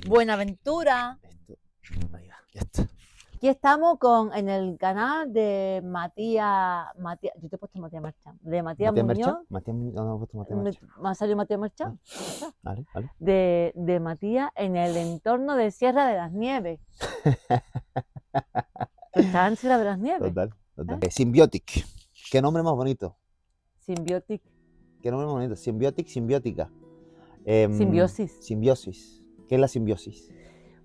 Buenaventura. Esto, ahí va, ya está. Aquí estamos en el canal de Matías, yo te he puesto Matías Marchán, de Matías Matías Muñoz. Merchan, Matías Muñoz, no, no he puesto Matías Merchan. Me ha salido Matías Marchán. Ya está. Vale, vale. De Matías en el entorno de Sierra de las Nieves. ¿Tú estás en Sierra de las Nieves? Total, total. Symbiotic, qué nombre más bonito. Symbiotic. Qué nombre más bonito. Symbiotic, simbiótica. Simbiosis. Simbiosis. ¿Qué es la simbiosis?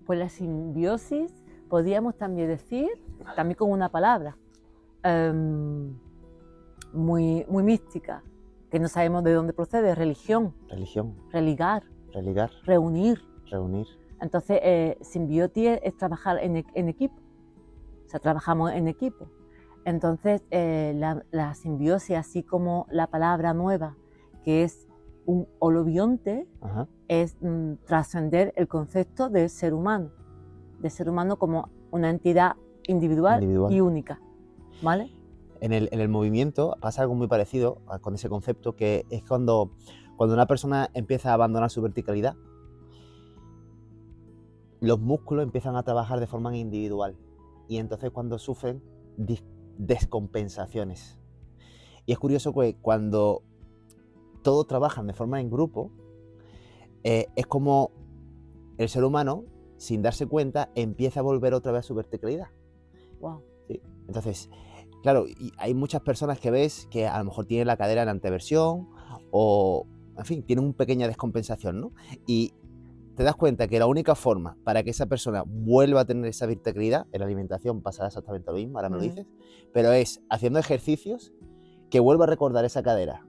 Pues la simbiosis, podríamos también decir, también con una palabra, muy mística, que no sabemos de dónde procede, religión, Religión, religar, religar, reunir. reunir. Entonces, simbiosis es trabajar en equipo, o sea, trabajamos en equipo. Entonces, la simbiosis, así como la palabra nueva, que es un holobionte, Ajá. es trascender el concepto de ser humano como una entidad individual y única, ¿vale? En el movimiento pasa algo muy parecido con ese concepto, que es cuando una persona empieza a abandonar su verticalidad, los músculos empiezan a trabajar de forma individual y entonces cuando sufren descompensaciones. Y es curioso que cuando todos trabajan de forma en grupo, es como el ser humano, sin darse cuenta, empieza a volver otra vez a su verticalidad. Wow. ¿Sí? Entonces, claro, y hay muchas personas que ves que a lo mejor tienen la cadera en anteversión o, en fin, tienen una pequeña descompensación, ¿no? Y te das cuenta que la única forma para que esa persona vuelva a tener esa verticalidad, en la alimentación pasa exactamente lo mismo, ahora me lo dices, pero es haciendo ejercicios que vuelva a recordar esa cadera,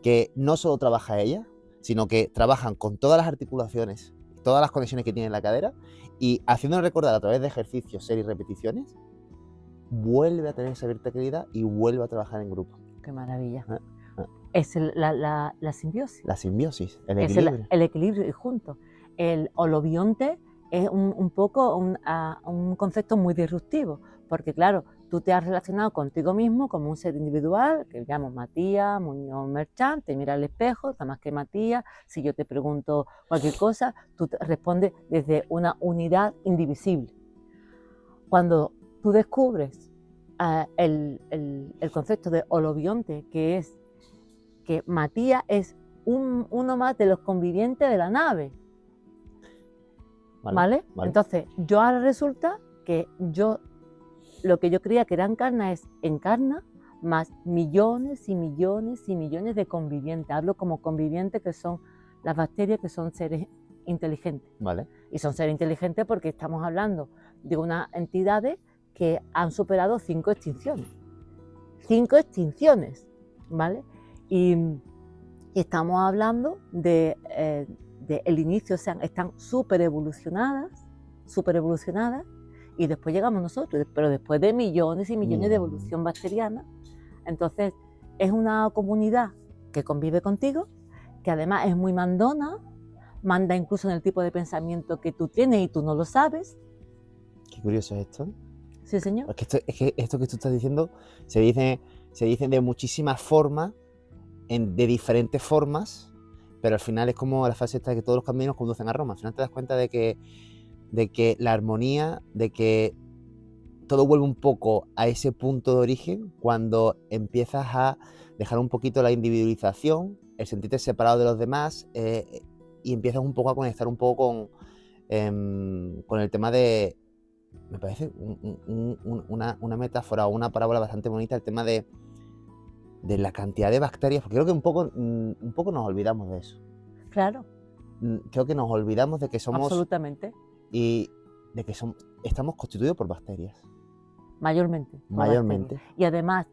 que no solo trabaja ella, sino que trabajan con todas las articulaciones, todas las conexiones que tiene en la cadera, y haciéndolo recordar a través de ejercicios, series y repeticiones, vuelve a tener esa verticalidad y vuelve a trabajar en grupo. Qué maravilla. Es la simbiosis. La simbiosis, el equilibrio. Es el equilibrio junto. El holobionte es un poco un concepto muy disruptivo, porque claro, tú te has relacionado contigo mismo como un ser individual, que llamo Matías Muñoz Merchán, te mira al espejo, nada más que Matías, si yo te pregunto cualquier cosa, tú te respondes desde una unidad indivisible. Cuando tú descubres el concepto de holobionte, que es que Matías es uno más de los convivientes de la nave, ¿vale? Entonces, yo ahora resulta que lo que yo creía que era encarna más millones y millones y millones de convivientes. Hablo como convivientes, que son las bacterias, que son seres inteligentes. Vale. Y son seres inteligentes porque estamos hablando de unas entidades que han superado 5 extinciones. 5 extinciones, ¿vale? Y estamos hablando de el inicio, o sea, están súper evolucionadas, y después llegamos nosotros, pero después de millones y millones de evolución bacteriana. Entonces, es una comunidad que convive contigo, que además es muy mandona, manda incluso en el tipo de pensamiento que tú tienes y tú no lo sabes. Qué curioso es esto. Sí, señor. Es que esto que tú estás diciendo se dice de muchísimas formas, de diferentes formas, pero al final es como la frase esta de que todos los caminos conducen a Roma. Al final te das cuenta de que la armonía, de que todo vuelve un poco a ese punto de origen cuando empiezas a dejar un poquito la individualización, el sentirte separado de los demás, y empiezas un poco a conectar un poco con el tema de, me parece una metáfora o una parábola bastante bonita, el tema de la cantidad de bacterias, porque creo que un poco nos olvidamos de eso. Claro. Creo que nos olvidamos de que somos... Absolutamente. Y de que estamos constituidos por bacterias. Mayormente. Mayormente. Y además,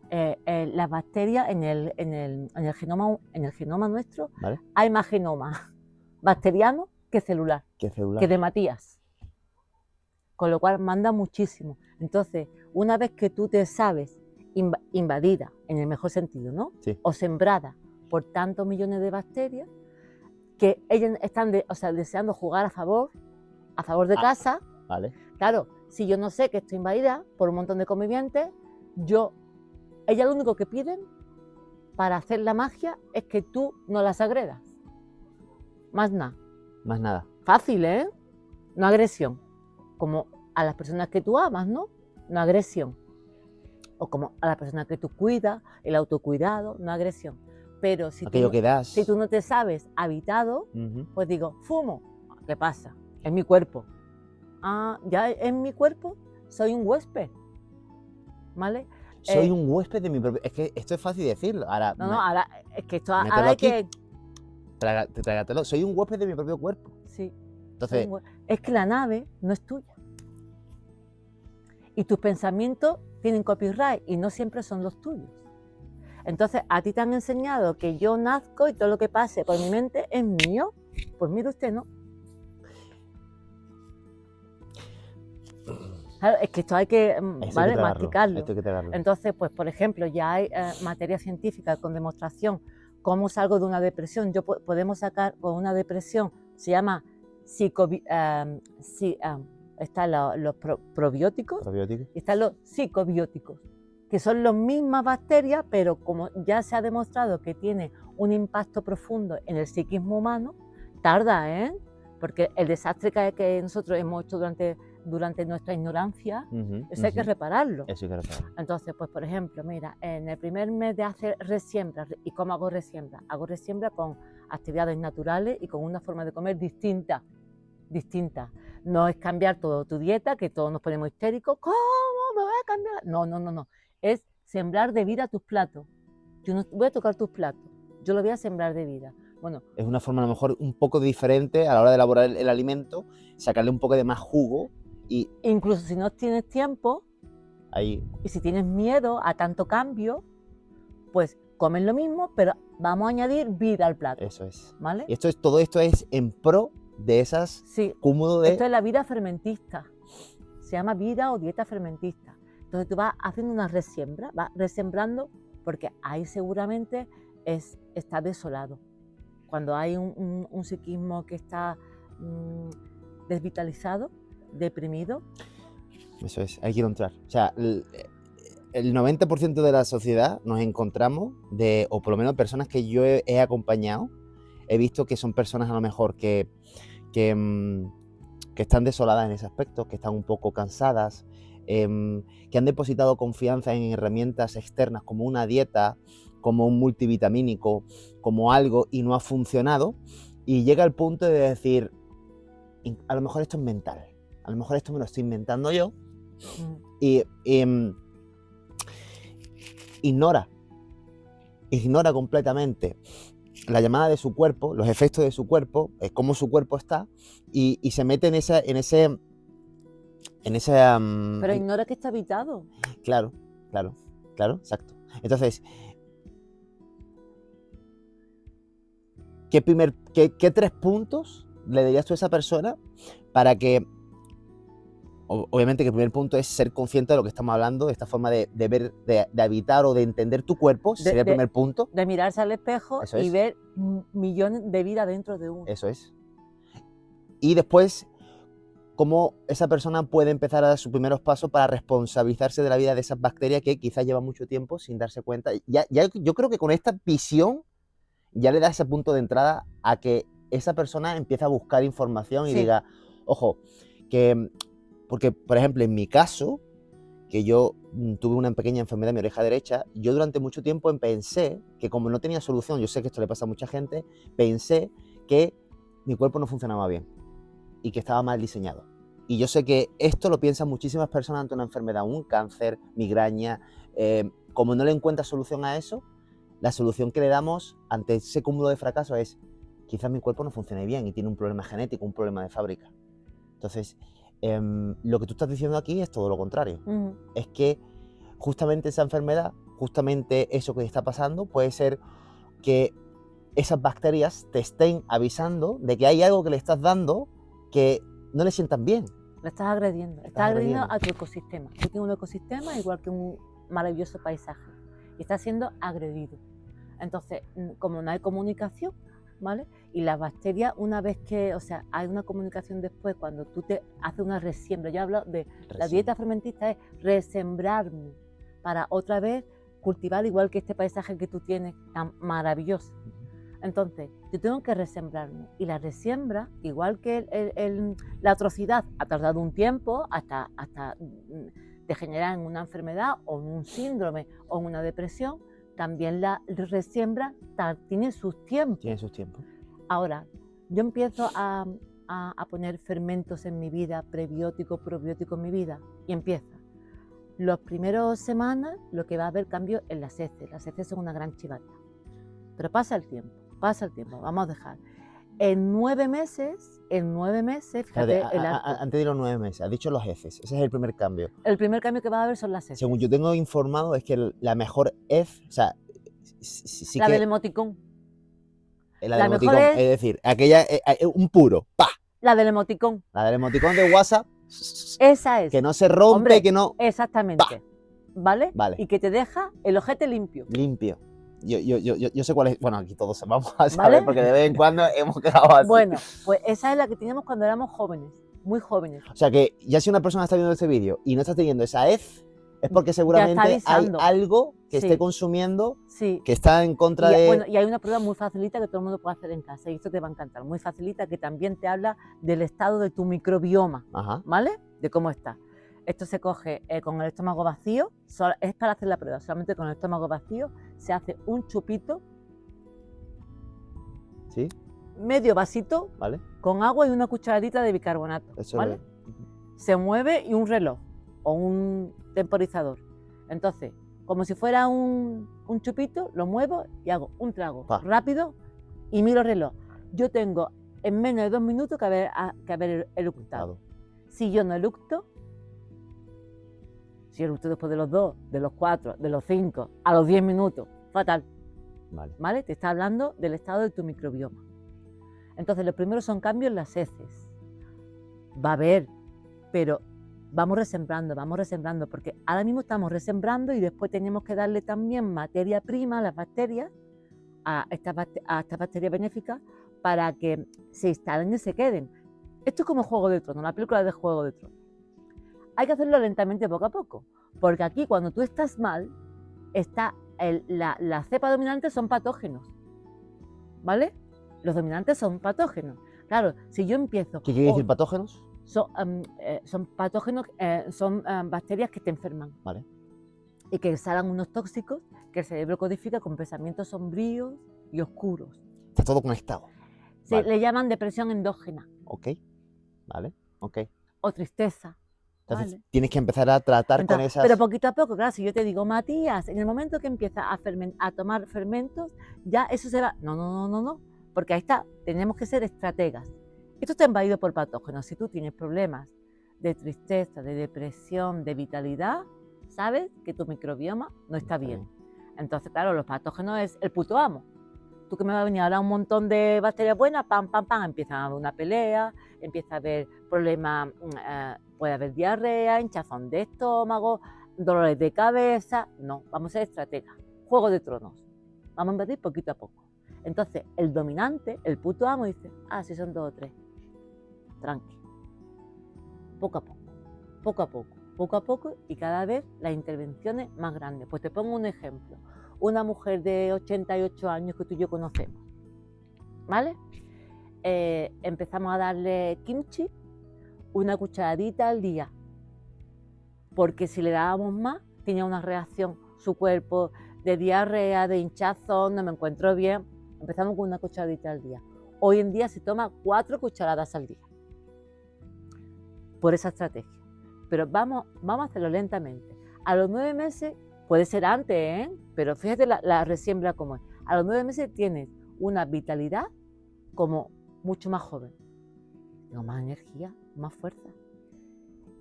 las bacterias en el genoma nuestro, ¿vale? Hay más genoma bacteriano que celular. Que de Matías. Con lo cual manda muchísimo. Entonces, una vez que tú te sabes invadida, en el mejor sentido, ¿no? Sí. O sembrada por tantos millones de bacterias, que ellas están deseando jugar a favor de casa. Vale. Claro, si yo no sé que estoy invadida por un montón de convivientes, ellas lo único que piden para hacer la magia es que tú no las agredas. Más nada. Más nada. Fácil, ¿eh? no agresión, como a las personas que tú amas, ¿no? No agresión. O como a las personas que tú cuidas, el autocuidado, no agresión. Pero si Aquello que das. si tú no te sabes habitado, Ujú. pues digo, fumo, ¿qué pasa? Es mi cuerpo. Ah, ya en mi cuerpo soy un huésped, ¿vale? Soy un huésped de mi propio... Es que esto es fácil decirlo. Ahora, No, ahora, es que esto mételo ahora hay aquí. que... Trágatelo. Soy un huésped de mi propio cuerpo. Sí, Entonces, es que la nave no es tuya. Y tus pensamientos tienen copyright y no siempre son los tuyos. Entonces, a ti te han enseñado que yo nazco y todo lo que pase por mi mente es mío. Pues mire usted, ¿no? Claro, es que esto hay que, ¿vale? Masticarlo. Esto hay que tragarlo. Entonces, pues por ejemplo, ya hay materia científica con demostración cómo salgo de una depresión. Podemos sacar con una depresión, se llama están los probióticos Probióticos. y están los psicobióticos, que son las mismas bacterias, pero como ya se ha demostrado que tiene un impacto profundo en el psiquismo humano, tarda, ¿eh? Porque el desastre que nosotros hemos hecho durante nuestra ignorancia, eso hay que repararlo. Eso hay que repararlo. Entonces, pues por ejemplo, mira, en el primer mes de hacer resiembra, ¿y cómo hago resiembra? Hago resiembra con actividades naturales y con una forma de comer distinta. No es cambiar toda tu dieta, que todos nos ponemos histéricos. ¿Cómo me voy a cambiar? No. Es sembrar de vida tus platos. Yo no voy a tocar tus platos, yo lo voy a sembrar de vida. Bueno, es una forma a lo mejor un poco diferente a la hora de elaborar el alimento, sacarle un poco de más jugo y... Incluso si no tienes tiempo ahí. Y si tienes miedo a tanto cambio, pues comen lo mismo, pero vamos a añadir vida al plato. Eso es. ¿Vale? Y todo esto es en pro de esas cúmulo de... Esto es la vida fermentista. Se llama vida o dieta fermentista. Entonces tú vas haciendo una resiembra, vas resembrando, porque ahí seguramente está desolado. Cuando hay un psiquismo que está desvitalizado, deprimido. Eso es, ahí quiero entrar. O sea, el 90% de la sociedad nos encontramos o por lo menos personas que yo he acompañado, he visto que son personas a lo mejor que están desoladas en ese aspecto, que están un poco cansadas, que han depositado confianza en herramientas externas como una dieta, como un multivitamínico, como algo, y no ha funcionado, y llega al punto de decir, a lo mejor esto es mental, a lo mejor esto me lo estoy inventando yo, y ignora completamente la llamada de su cuerpo, los efectos de su cuerpo, cómo su cuerpo está, y se mete en ese pero ignora que está habitado. Claro, exacto. Entonces, ¿qué 3 puntos le darías tú a esa persona para que, obviamente que el primer punto es ser consciente de lo que estamos hablando, de esta forma de ver, de habitar o de entender tu cuerpo, sería el primer punto. De mirarse al espejo y ver millones de vida dentro de uno. Eso es. Y después, cómo esa persona puede empezar a dar sus primeros pasos para responsabilizarse de la vida de esas bacterias que quizás llevan mucho tiempo sin darse cuenta. Yo creo que con esta visión ya le da ese punto de entrada a que esa persona empiece a buscar información y diga, ojo, porque por ejemplo en mi caso, que yo tuve una pequeña enfermedad en mi oreja derecha, yo durante mucho tiempo pensé que como no tenía solución, yo sé que esto le pasa a mucha gente, pensé que mi cuerpo no funcionaba bien y que estaba mal diseñado. Y yo sé que esto lo piensan muchísimas personas ante una enfermedad, un cáncer, migraña. Como no le encuentras solución a eso, la solución que le damos ante ese cúmulo de fracasos es, quizás mi cuerpo no funcione bien y tiene un problema genético, un problema de fábrica. Entonces, lo que tú estás diciendo aquí es todo lo contrario. Es que justamente esa enfermedad, justamente eso que está pasando, puede ser que esas bacterias te estén avisando de que hay algo que le estás dando que no le sientan bien. Le estás agrediendo. Estás agrediendo a tu ecosistema. Tú tienes un ecosistema igual que un maravilloso paisaje y está siendo agredido. Entonces, como no hay comunicación, ¿vale? Y las bacterias, una vez que, o sea, hay una comunicación después, cuando tú te haces una resiembra, yo hablo de la dieta fermentista, es resembrarme para otra vez cultivar igual que este paisaje que tú tienes tan maravilloso. Entonces, yo tengo que resembrarme. Y la resiembra, igual que la atrocidad, ha tardado un tiempo hasta degenerar en una enfermedad o en un síndrome o en una depresión, también la resiembra tiene sus tiempos. Tiene sus tiempos. Ahora, yo empiezo a poner fermentos en mi vida, prebióticos, probióticos en mi vida, y empieza. Los primeros semanas lo que va a haber cambio en las heces. Las heces son una gran chivata. Pero pasa el tiempo, vamos a dejar. En 9 meses, fíjate... Antes de los 9 meses, has dicho los heces, ese es el primer cambio. El primer cambio que va a haber son las heces. Según yo tengo informado, es que la mejor hez, o sea... Sí la que, del emoticón. La del emoticón, es decir, aquella, un puro, ¡pa! La del emoticón. La del emoticón de WhatsApp. Esa es. Que no se rompe, hombre, que no... Exactamente. ¡Pa! ¿Vale? Vale. Y que te deja el ojete limpio. Limpio. Yo sé cuál es. Bueno, aquí todos vamos a saber, ¿vale? Porque de vez en cuando hemos quedado así. Bueno, pues esa es la que teníamos cuando éramos jóvenes, muy jóvenes. O sea que ya si una persona está viendo este vídeo y no está teniendo esa hez, es porque seguramente hay algo que esté consumiendo que está en contra de... Bueno, y hay una prueba muy facilita que todo el mundo puede hacer en casa y esto te va a encantar. Muy facilita, que también te habla del estado de tu microbioma, ¿vale? De cómo está. Esto se coge con el estómago vacío, es para hacer la prueba, solamente con el estómago vacío se hace un chupito, ¿sí? Medio vasito, ¿vale? Con agua y una cucharadita de bicarbonato, eso ¿vale? Se mueve y un reloj o un temporizador. Entonces, como si fuera un chupito, lo muevo y hago un trago rápido y miro el reloj. Yo tengo en menos de 2 minutos que haber eructado. Si yo no eructo, si eructo después de los 2, de los 4, de los 5, a los 10 minutos, fatal. ¿Vale? Te está hablando del estado de tu microbioma. Entonces, los primeros son cambios en las heces. Va a haber, pero vamos resembrando, porque ahora mismo estamos resembrando y después tenemos que darle también materia prima a las bacterias, a estas bacterias benéficas, para que se instalen y se queden. Esto es como Juego de Tronos, la película de Juego de Tronos. Hay que hacerlo lentamente, poco a poco, porque aquí cuando tú estás mal, la cepa dominante son patógenos, ¿vale? Los dominantes son patógenos. Claro, si yo empiezo... ¿Qué quiere decir patógenos? Son patógenos, son bacterias que te enferman. Vale. Y que exhalan unos tóxicos que el cerebro codifica con pensamientos sombríos y oscuros. Está todo conectado. Le llaman depresión endógena. Ok, vale, ok. O tristeza. Entonces tienes que empezar a tratar con esas... Pero poquito a poco, claro, si yo te digo, Matías, en el momento que empiezas a tomar fermentos, ya eso se va... No, porque ahí está, tenemos que ser estrategas. Esto está invadido por patógenos. Si tú tienes problemas de tristeza, de depresión, de vitalidad, sabes que tu microbioma no está bien. Entonces, claro, los patógenos es el puto amo. Tú que me va a venir ahora un montón de bacterias buenas, pam, empiezan a haber una pelea, empieza a haber problemas, puede haber diarrea, hinchazón de estómago, dolores de cabeza. No, vamos a ser estrategas. Juego de Tronos. Vamos a invadir poquito a poco. Entonces, el dominante, el puto amo, dice, si son 2 o 3. Tranqui. Poco a poco, y cada vez las intervenciones más grandes. Pues te pongo un ejemplo. Una mujer de 88 años que tú y yo conocemos, ¿vale? Empezamos a darle kimchi, una cucharadita al día, porque si le dábamos más, tenía una reacción, su cuerpo, de diarrea, de hinchazón, no me encuentro bien. Empezamos con una cucharadita al día. Hoy en día se toma 4 cucharadas al día, por esa estrategia. Pero vamos a hacerlo lentamente. A los 9 meses, puede ser antes, pero fíjate la resiembra como es. A los 9 meses tienes una vitalidad como mucho más joven. Tengo más energía, más fuerza.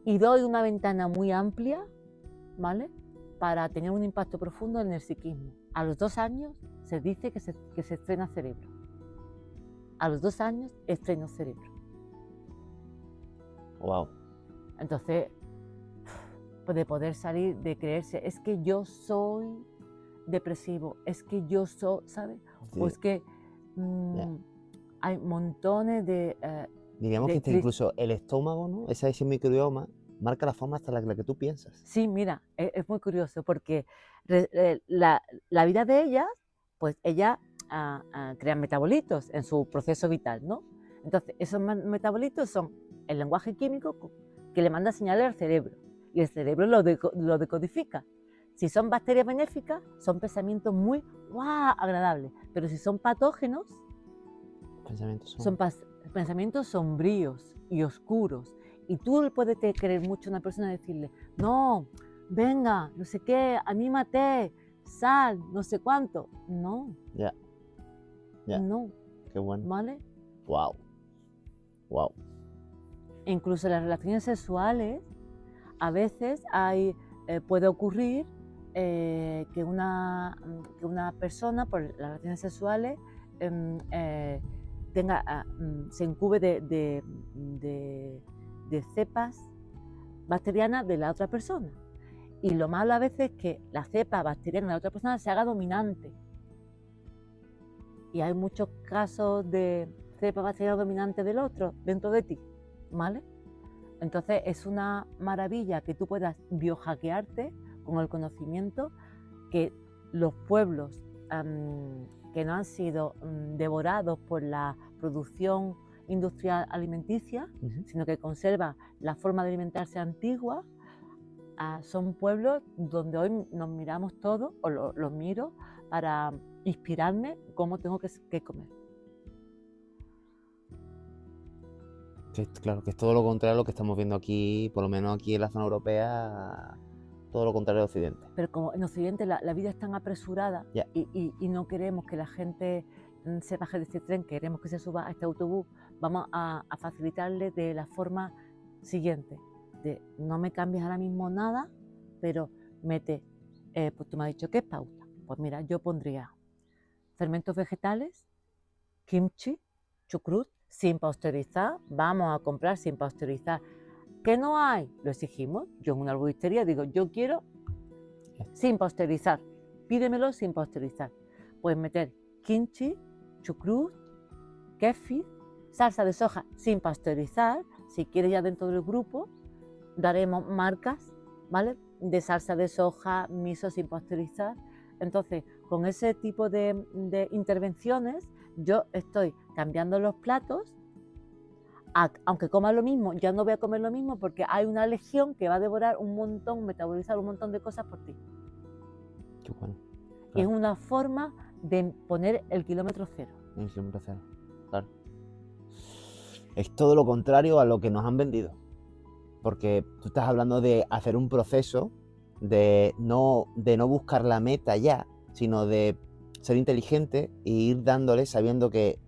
Y doy una ventana muy amplia, ¿vale? Para tener un impacto profundo en el psiquismo. A los 2 años se dice que se estrena cerebro. A los 2 años estreno cerebro. Wow. Entonces, de poder salir, de creerse, es que yo soy depresivo, es que yo soy, ¿sabes? Sí. O es que hay montones de... Diríamos que incluso el estómago, ¿no? Ese microbioma marca la forma hasta la que tú piensas. Sí, mira, es muy curioso porque la vida de ellas, pues ellas crean metabolitos en su proceso vital, ¿no? Entonces, esos metabolitos son el lenguaje químico que le manda señales al cerebro y el cerebro lo decodifica. Si son bacterias benéficas, son pensamientos muy agradables, pero si son patógenos, son pensamientos sombríos y oscuros. Y tú le puedes creer mucho a una persona y decirle, no, venga, no sé qué, anímate, sal, no sé cuánto. No. Ya. No. Qué bueno. ¿Vale? Wow. Incluso en las relaciones sexuales, a veces puede ocurrir que una persona, por las relaciones sexuales, se incube de cepas bacterianas de la otra persona. Y lo malo a veces es que la cepa bacteriana de la otra persona se haga dominante. Y hay muchos casos de cepa bacteriana dominante del otro dentro de ti, ¿vale? Entonces es una maravilla que tú puedas biohackearte con el conocimiento que los pueblos que no han sido devorados por la producción industrial alimenticia, sino que conservan la forma de alimentarse antigua, son pueblos donde hoy nos miramos todos, o los miro, para inspirarme cómo tengo que comer. Claro, que es todo lo contrario a lo que estamos viendo aquí, por lo menos aquí en la zona europea, todo lo contrario de Occidente. Pero como en Occidente la vida es tan apresurada y no queremos que la gente se baje de este tren, queremos que se suba a este autobús, vamos a facilitarle de la forma siguiente, de no me cambies ahora mismo nada, pero mete, pues tú me has dicho ¿qué es pauta? Pues mira, yo pondría fermentos vegetales, kimchi, chucrut, sin pasteurizar, vamos a comprar sin pasteurizar. ¿Qué no hay? Lo exigimos. Yo en una arboristería digo, yo quiero sin pasteurizar, pídemelo sin pasteurizar. Puedes meter kimchi, chucrut, kéfir, salsa de soja sin pasteurizar. Si quieres ya dentro del grupo, daremos marcas, ¿vale? De salsa de soja, miso sin pasteurizar. Entonces, con ese tipo de intervenciones, yo estoy cambiando los platos. Aunque comas lo mismo, ya no voy a comer lo mismo porque hay una legión que va a devorar un montón, metabolizar un montón de cosas por ti. Qué bueno. Claro. Y es una forma de poner el kilómetro cero. El kilómetro cero, claro. Es todo lo contrario a lo que nos han vendido. Porque tú estás hablando de hacer un proceso de no buscar la meta ya, sino de ser inteligente e ir dándole, sabiendo que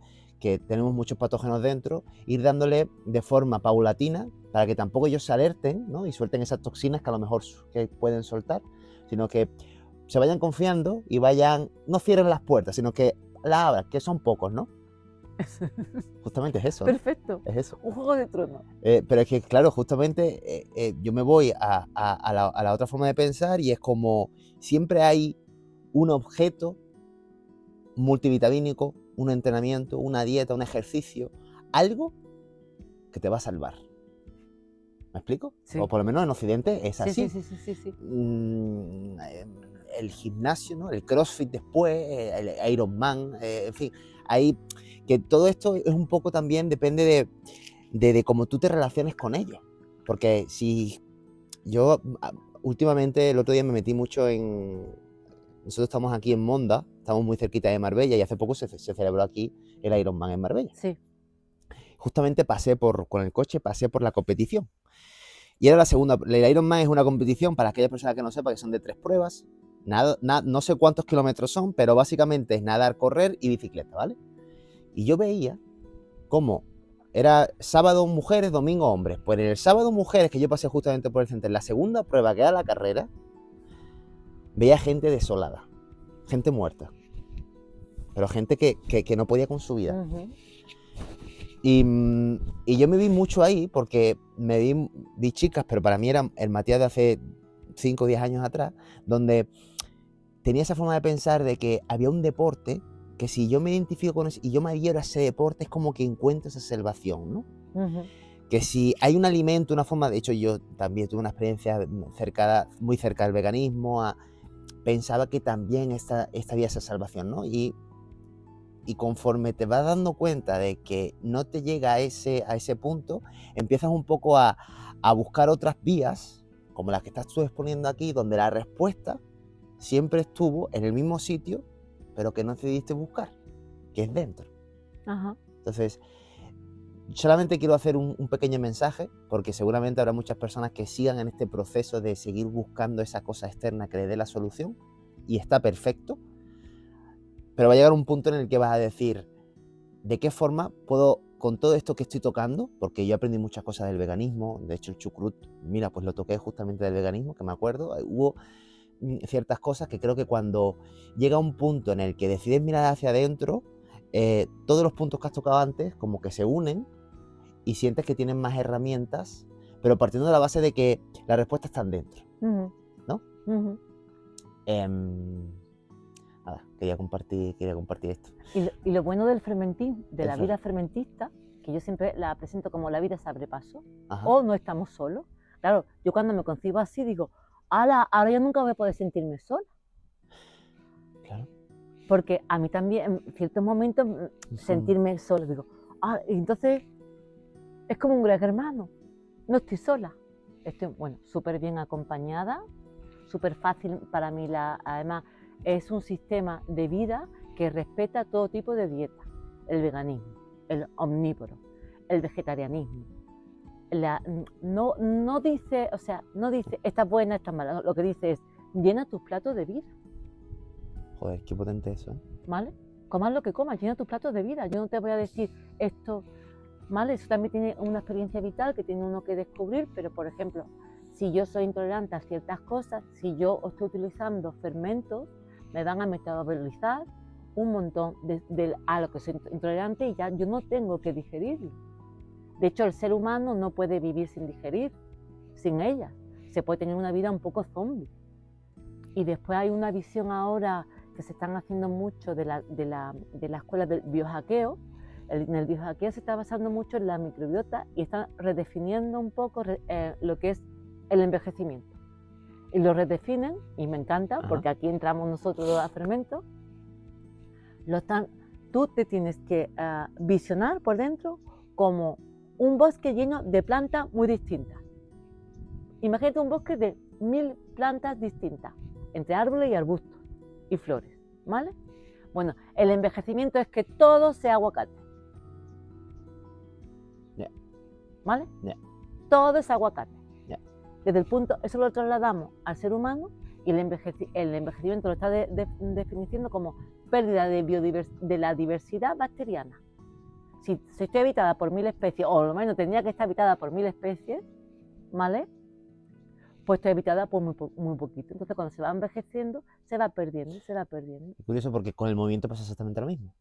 tenemos muchos patógenos dentro, ir dándole de forma paulatina para que tampoco ellos se alerten, ¿no? Y suelten esas toxinas que a lo mejor que pueden soltar, sino que se vayan confiando y no cierren las puertas, sino que las abran, que son pocos, ¿no? Justamente es eso. Perfecto. Es eso. Un Juego de Tronos. Pero es que, claro, justamente yo me voy a la otra forma de pensar y es como siempre hay un objeto multivitamínico, un entrenamiento, una dieta, un ejercicio, algo que te va a salvar. ¿Me explico? Sí. O por lo menos en Occidente es así. Sí. El gimnasio, ¿no? El CrossFit después, el Ironman, en fin, hay que todo esto es un poco también depende de cómo tú te relaciones con ellos. Porque si yo últimamente el otro día me metí mucho nosotros estamos aquí en Monda, estamos muy cerquita de Marbella y hace poco se celebró aquí el Ironman en Marbella. Sí. Justamente con el coche pasé por la competición. Y era la segunda. El Ironman es una competición, para aquellas personas que no sepan, que son de 3 pruebas. No sé cuántos kilómetros son, pero básicamente es nadar, correr y bicicleta, ¿vale? Y yo veía cómo era sábado mujeres, domingo hombres. Pues en el sábado mujeres, que yo pasé justamente por el centro, en la segunda prueba que era la carrera, veía gente desolada, gente muerta, pero gente que no podía con su vida. Uh-huh. Y yo me vi mucho ahí porque vi chicas, pero para mí era el Matías de hace 5 o 10 años atrás, donde tenía esa forma de pensar de que había un deporte que si yo me identifico con eso y yo me adhiero a ese deporte es como que encuentro esa salvación, ¿no? Uh-huh. Que si hay un alimento, una forma, de hecho yo también tuve una experiencia muy cerca del veganismo, pensaba que también había esa salvación, ¿no? Y y conforme te vas dando cuenta de que no te llega a ese punto, empiezas un poco a buscar otras vías, como las que estás tú exponiendo aquí, donde la respuesta siempre estuvo en el mismo sitio, pero que no decidiste buscar, que es dentro. Ajá. Entonces, solamente quiero hacer un pequeño mensaje, porque seguramente habrá muchas personas que sigan en este proceso de seguir buscando esa cosa externa que le dé la solución, y está perfecto, pero va a llegar un punto en el que vas a decir, ¿de qué forma puedo, con todo esto que estoy tocando, porque yo aprendí muchas cosas del veganismo, de hecho el chucrut, mira, pues lo toqué justamente del veganismo, que me acuerdo, hubo ciertas cosas que creo que cuando llega un punto en el que decides mirar hacia adentro, todos los puntos que has tocado antes como que se unen y sientes que tienes más herramientas, pero partiendo de la base de que las respuestas están dentro, ¿no? Nada, quería compartir esto. Y lo bueno del fermentismo, de la Eso. vida fermentista, que yo siempre la presento como la vida se abre paso, Ajá. o no estamos solos. Claro, yo cuando me concibo así digo, ahora yo nunca voy a poder sentirme sola. Claro. Porque a mí también, en ciertos momentos, sentirme sola, digo, entonces es como un gran hermano, no estoy sola. Estoy, bueno, súper bien acompañada, súper fácil para mí, además es un sistema de vida que respeta todo tipo de dieta, el veganismo, el omnívoro, el vegetarianismo. No dice, o sea, no dice esta es buena, esta es mala, lo que dice es llena tus platos de vida. Joder, qué potente eso, ¿eh? ¿Vale? Comas lo que comas, llena tus platos de vida. Yo no te voy a decir esto, ¿vale? Eso también tiene una experiencia vital que tiene uno que descubrir, pero por ejemplo, si yo soy intolerante a ciertas cosas, si yo estoy utilizando fermentos, me van a metabolizar un montón a lo que soy intolerante y ya yo no tengo que digerirlo. De hecho, el ser humano no puede vivir sin digerir, sin ellas. Se puede tener una vida un poco zombie. Y después hay una visión ahora que se están haciendo mucho de la escuela del biohackeo. En el biohackeo se está basando mucho en la microbiota y están redefiniendo un poco lo que es el envejecimiento. Y lo redefinen, y me encanta, porque aquí entramos nosotros a fermentos. Tú te tienes que visionar por dentro como un bosque lleno de plantas muy distintas. Imagínate un bosque de 1000 plantas distintas, entre árboles y arbustos y flores, ¿vale? Bueno, el envejecimiento es que todo sea aguacate. Yeah. ¿Vale? Yeah. Todo es aguacate. Yeah. Desde el punto, eso lo trasladamos al ser humano y el envejecimiento lo está definiendo como pérdida de la diversidad bacteriana. Si estoy habitada por 1000 especies, o al menos tendría que estar habitada por 1000 especies, ¿vale? Pues estoy habitada por muy poquito. Entonces cuando se va envejeciendo, se va perdiendo, se va perdiendo. Es curioso porque con el movimiento pasa exactamente lo mismo.